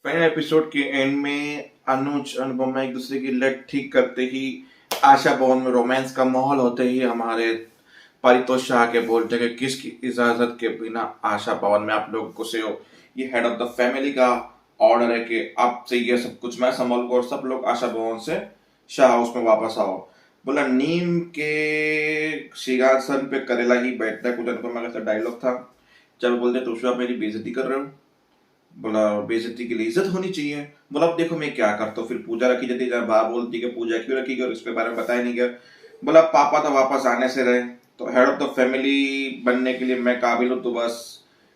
पहले एपिसोड के एंड में अनुज अनुपमा एक दूसरे की लत ठीक करते ही आशा भवन में रोमांस का माहौल होते ही हमारे परितोष शाह के बोलते कि किसकी इजाजत के बिना आशा भवन में आप लोगों को से हो, ये हेड ऑफ द फैमिली का ऑर्डर है कि अब से ये सब कुछ मैं संभालूंगा और सब लोग आशा भवन से शाह हाउस में वापस आओ। बोला नीम के सिंहासन पे करेला ही बैठता है, कुछ अनुपमा का डायलॉग था। जब बोलते तो आप मेरी बेइज्जती कर रहे हो। बोला बेइज्जती के लिए इज्जत होनी चाहिए। बोला अब देखो मैं क्या करता हूँ, फिर पूजा रखी जाती है, बा बोलती कि पूजा क्यों रखी गई और इसके बारे में बताया नहीं गया। बोला पापा तो वापस आने से रहे, तो हेड ऑफ द फैमिली बनने के लिए मैं काबिल हूँ, तो बस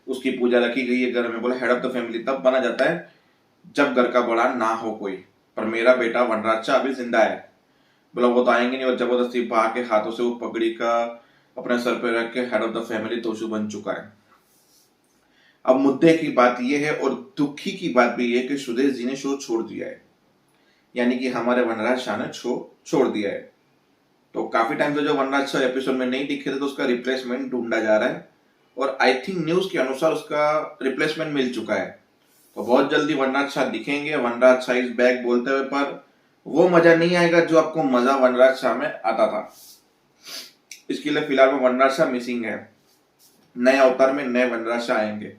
उसकी पूजा रखी गई है घर में। बोला हेड ऑफ द फैमिली तब बना जाता है जब घर का बड़ा ना हो कोई, पर मेरा बेटा वनराज शाह अभी जिंदा है। बोला वो तो आएंगे नहीं, और जबरदस्ती बा के हाथों से वो पगड़ी का अपने सर पे रख के head of the family Toshu बन चुका है। अब मुद्दे की बात यह है और दुखी की बात भी यह कि सुदेश जी ने शो छोड़ दिया है, यानी कि हमारे वनराज शाह ने शो छोड़ दिया है। तो काफी टाइम से जो वनराज शाह एपिसोड में नहीं दिखे थे, तो उसका रिप्लेसमेंट ढूंढा जा रहा है और आई थिंक न्यूज के अनुसार उसका रिप्लेसमेंट मिल चुका है। तो बहुत जल्दी वनराज शाह दिखेंगे, वनराज शाह इज बैक बोलते हुए, पर वो मजा नहीं आएगा जो आपको मजा वनराज शाह में आता था। इसके लिए फिलहाल में वनराज शाह मिसिंग है, नए अवतार में नए वनराज शाह आएंगे।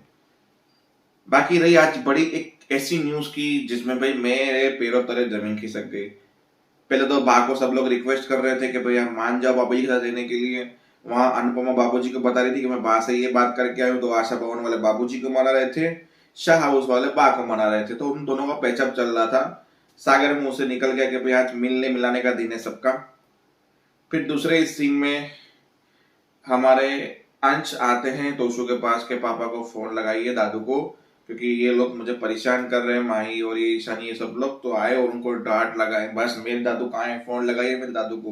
बाकी रही आज बड़ी एक ऐसी न्यूज की जिसमें भाई मेरे पैरों तले जमीन खिसक गई। पहले तो बा को सब लोग रिक्वेस्ट कर रहे थे कि भाई हम मान जाओ बाबूजी का देने के लिए। वहां अनुपमा बाबूजी को बता रही थी कि मैं बा से ये बात करके आई हूँ, तो आशा भवन वाले बाबूजी को मना रहे थे, शाह हाउस वाले बा को मना रहे थे, तो उन दोनों का पैचअप चल रहा था। सागर मुंह से निकल गया कि भाई आज मिलने मिलाने का दिन है सबका। फिर दूसरे सीन में हमारे अंश आते हैं तोशु के पास के पापा को फोन लगाइए दादू को, क्योंकि ये लोग मुझे परेशान कर रहे हैं, माही और ये ईशानी ये सब लोग। तो आए और उनको डांट लगाए, बस मेरे दादू कहाँ है, फोन लगाइए मेरे दादू को।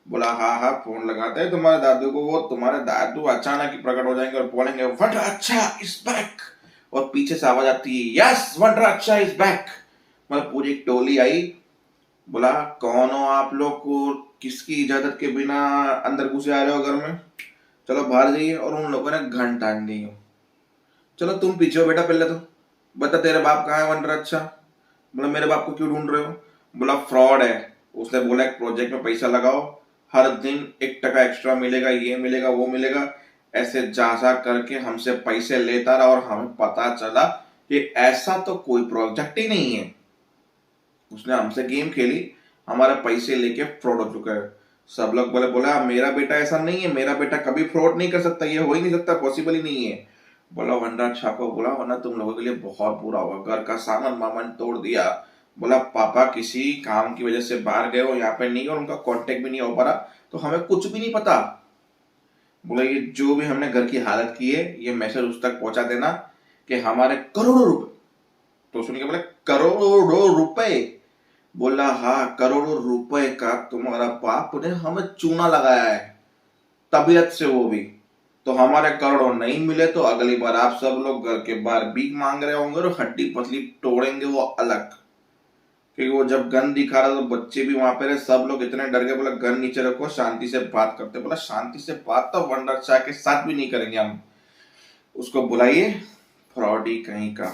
बोला हाँ हाँ फोन लगाते हैं तुम्हारे दादू को। वो तुम्हारे दादू अचानक ही प्रकट हो जाएंगे और बोलेंगे वनराजा इज बैक, और पीछे से आवाज आती है यस वनराजा इज बैक। मतलब पूरी टोली आई। बोला कौन हो आप लोग, को किसकी इजाजत के बिना अंदर घुसे आ रहे हो घर में, चलो बाहर जाइए। और उन लोगों ने घंटा टांग दी। चलो तुम पीछे हो बेटा, पहले तो बता तेरे बाप कहाँ है वनराज शाह। बोला मेरे बाप को क्यों ढूंढ रहे हो। बोला फ्रॉड है, उसने बोला एक प्रोजेक्ट में पैसा लगाओ, हर दिन 1 टका एक्स्ट्रा मिलेगा, ये मिलेगा वो मिलेगा, ऐसे जा जा करके हमसे पैसे लेता रहा और हमें पता चला कि ऐसा तो कोई प्रोजेक्ट ही नहीं है। उसने हमसे गेम खेली, हमारे पैसे लेके फ्रॉड हो चुका है। सब लोग बोले बोला मेरा बेटा ऐसा नहीं है, मेरा बेटा कभी फ्रॉड नहीं कर सकता, ये हो ही नहीं सकता, पॉसिबल ही नहीं है। बोला वनराज शाह को बोला वरना तुम लोगों के लिए बहुत बुरा होगा, घर का सामान मामन तोड़ दिया। बोला पापा किसी काम की वजह से बाहर गए हो, यहाँ पे नहीं, और उनका कांटेक्ट भी नहीं हो पा रहा, तो हमें कुछ भी नहीं पता। बोला ये जो भी हमने घर की हालत की है, ये मैसेज उस तक पहुंचा देना कि हमारे करोड़ों रुपए। तो सुन के बोले करोड़ों रुपए। बोला हाँ करोड़ों रुपए का तुम्हारा बाप ने हमें चूना लगाया है, तबीयत से वो भी। तो हमारे करोड़ों नहीं मिले तो अगली बार आप सब लोग घर के बाहर भीख मांग रहे होंगे और हड्डी पसली तोड़ेंगे वो अलग। क्योंकि वो जब गन दिखा रहा तो बच्चे भी वहां पे रहे, सब लोग इतने डर गए। बोला गन नीचे रखो, शांति से बात करते। बोला शांति से बात तो वनराज शाह के साथ भी नहीं करेंगे हम, उसको बुलाइए फ्रॉडी कहीं का।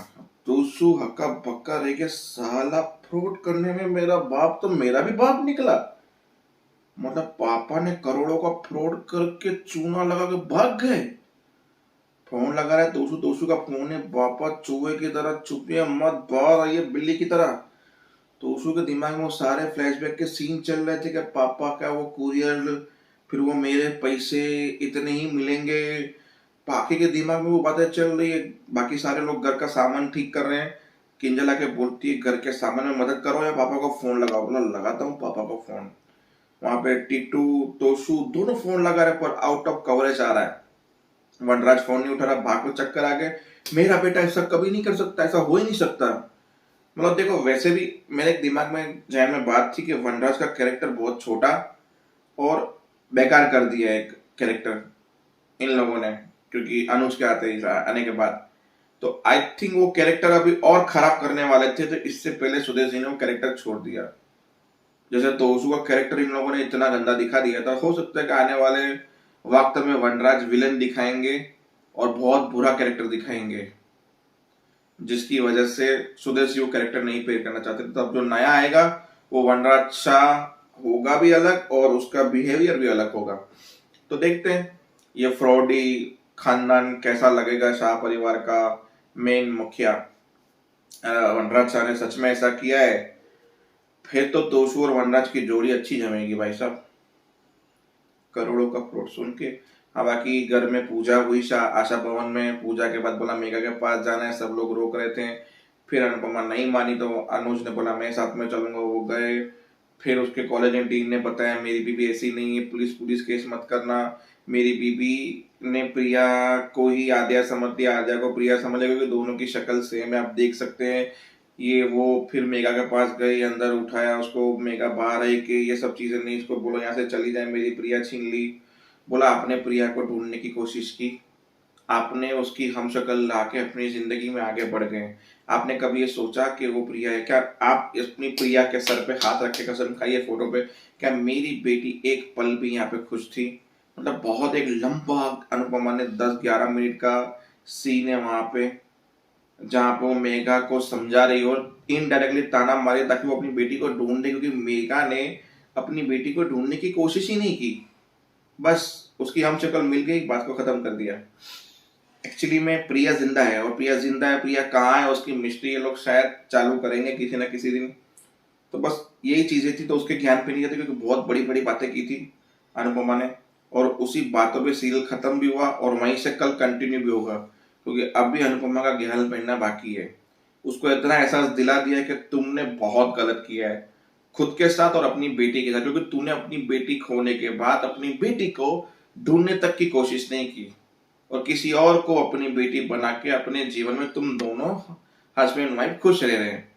तूसू हक्का बक्का रह गया, साला फ्रॉड करने में मेरा बाप तो मेरा भी बाप निकला। मतलब पापा ने करोड़ों का फ्रॉड करके चूना लगा के भाग गए। फोन लगा रहा है तोसू, तोसू का फोन है, पापा चूहे की तरह छुपिए मत, बाहर आइए बिल्ली की तरह। तोसू के दिमाग में वो सारे फ्लैशबैक के सीन चल रहे थे कि पापा का वो कुरियर, फिर वो मेरे पैसे इतने ही मिलेंगे। बाकी के दिमाग में वो बातें चल रही है। बाकी सारे लोग घर का सामान ठीक कर रहे हैं। किंजल आके बोलती है घर के सामान में मदद करो या पापा को फोन लगाओ। बोला लगाता हूँ पापा को फोन। वहां पे टीटू तोशु दोनों फोन लगा रहे, पर आउट ऑफ कवरेज आ रहा है। वनराज फोन नहीं उठा रहा, भाग को चक्कर आ गए। मेरा बेटा ऐसा कभी नहीं कर सकता, ऐसा हो ही नहीं सकता। मतलब देखो वैसे भी मेरे दिमाग में जहन में बात थी कि वनराज का कैरेक्टर बहुत छोटा और बेकार कर दिया एक कैरेक्टर इन लोगों ने, क्योंकि अनुज के आने के बाद। तो आई थिंक वो कैरेक्टर अभी और खराब करने वाले थे, तो इससे पहले सुदेश जी ने वो कैरेक्टर छोड़ दिया। जैसे तोसू का कैरेक्टर इन लोगों ने इतना गंदा दिखा दिया था, हो सकता है कि आने वाले वक्त में वनराज विलन दिखाएंगे और बहुत बुरा कैरेक्टर दिखाएंगे। जिसकी वजह से सुदेश वो कैरेक्टर नहीं प्ले करना चाहते थे। तो अब जो नया आएगा वो वनराज शाह होगा भी अलग और उसका बिहेवियर भी अलग होगा। तो देखते हैं ये फ्रॉडी खानदान कैसा लगेगा। शाह परिवार का मेन मुखिया वनराज शाह ने सच में ऐसा किया है, फिर तो तोशू और वनराज की जोड़ी अच्छी जमेगी भाई साहब। करोड़ों का फ्रॉड सुन के। हाँ, बाकी घर में पूजा हुई आशा भवन में। पूजा के बाद बोला मेगा के पास जाना है, सब लोग रोक रहे थे। फिर अनुपमा नहीं मानी तो अनुज ने बोला मैं साथ में चलूंगा, वो गए। फिर उसके कॉलेज में डीन ने बताया मेरी बीबी ऐसी नहीं है, पुलिस पुलिस केस मत करना। मेरी बीबी ने प्रिया को ही आद्या समझ दिया, आद्या को प्रिया समझ लिया, क्योंकि दोनों की शक्ल सेम है, आप देख सकते हैं। ये वो फिर मेगा के पास गई, अंदर उठाया उसको, मेगा बाहर आई कि ये सब चीजें नहीं, इसको बोलो यहाँ से चली जाए, मेरी प्रिया छीन ली। बोला आपने प्रिया को ढूंढने की कोशिश की, आपने उसकी हमशक्ल लाके अपनी जिंदगी में आगे बढ़ गए। आपने कभी ये सोचा कि वो प्रिया है क्या? आप अपनी प्रिया के सर पे हाथ रख के कसम खाइए फोटो पे, क्या मेरी बेटी एक पल भी यहाँ पे खुश थी? मतलब बहुत एक लंबा अनुपमा ने 10-11 मिनट का सीन है वहां पे, जहां पे वो मेघा को समझा रही और इनडायरेक्टली ताना मारे ताकि वो अपनी बेटी को ढूंढ ले, क्योंकि मेघा ने अपनी बेटी को ढूंढने की कोशिश ही नहीं की। बस उसकी हम शक्ल मिल गई, बात को खत्म कर दिया। एक्चुअली में प्रिया जिंदा है, और प्रिया जिंदा है, प्रिया कहाँ है उसकी मिस्ट्री ये लोग शायद चालू करेंगे किसी ना किसी दिन। तो बस यही चीजें थी, तो उसके ज्ञान पे नहीं जाते, क्योंकि बहुत बड़ी बड़ी बातें की थी अनुपमा ने, और उसी बातों पे सीरियल खत्म भी हुआ और वहीं से कल कंटिन्यू भी होगा, क्योंकि अब भी अनुपमा का ज्ञान पहनना बाकी है। उसको इतना एहसास दिला दिया है कि तुमने बहुत गलत किया है खुद के साथ और अपनी बेटी के साथ, क्योंकि तूने अपनी बेटी खोने के बाद अपनी बेटी को ढूंढने तक की कोशिश नहीं की, और किसी और को अपनी बेटी बना के अपने जीवन में तुम दोनों हस्बैंड वाइफ खुश रह रहे हैं।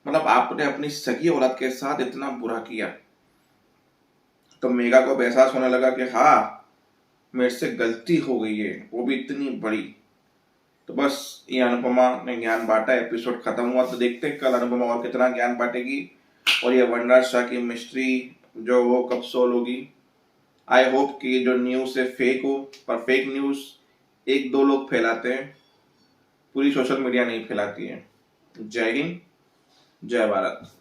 मतलब आपने अपनी सगी औलाद के साथ इतना बुरा किया। तो मेगा को अब एहसास होने लगा कि हाँ मेरे से गलती हो गई है, वो भी इतनी बड़ी। तो बस ये अनुपमा ने ज्ञान बांटा, एपिसोड खत्म हुआ। तो देखते हैं कल अनुपमा और कितना ज्ञान बांटेगी, और ये वनराज शाह की मिस्ट्री जो वो कब सोल्व होगी। आई होप कि जो न्यूज है फेक हो, पर फेक न्यूज एक दो लोग फैलाते हैं, पूरी सोशल मीडिया नहीं फैलाती है। जय हिंद, जय भारत।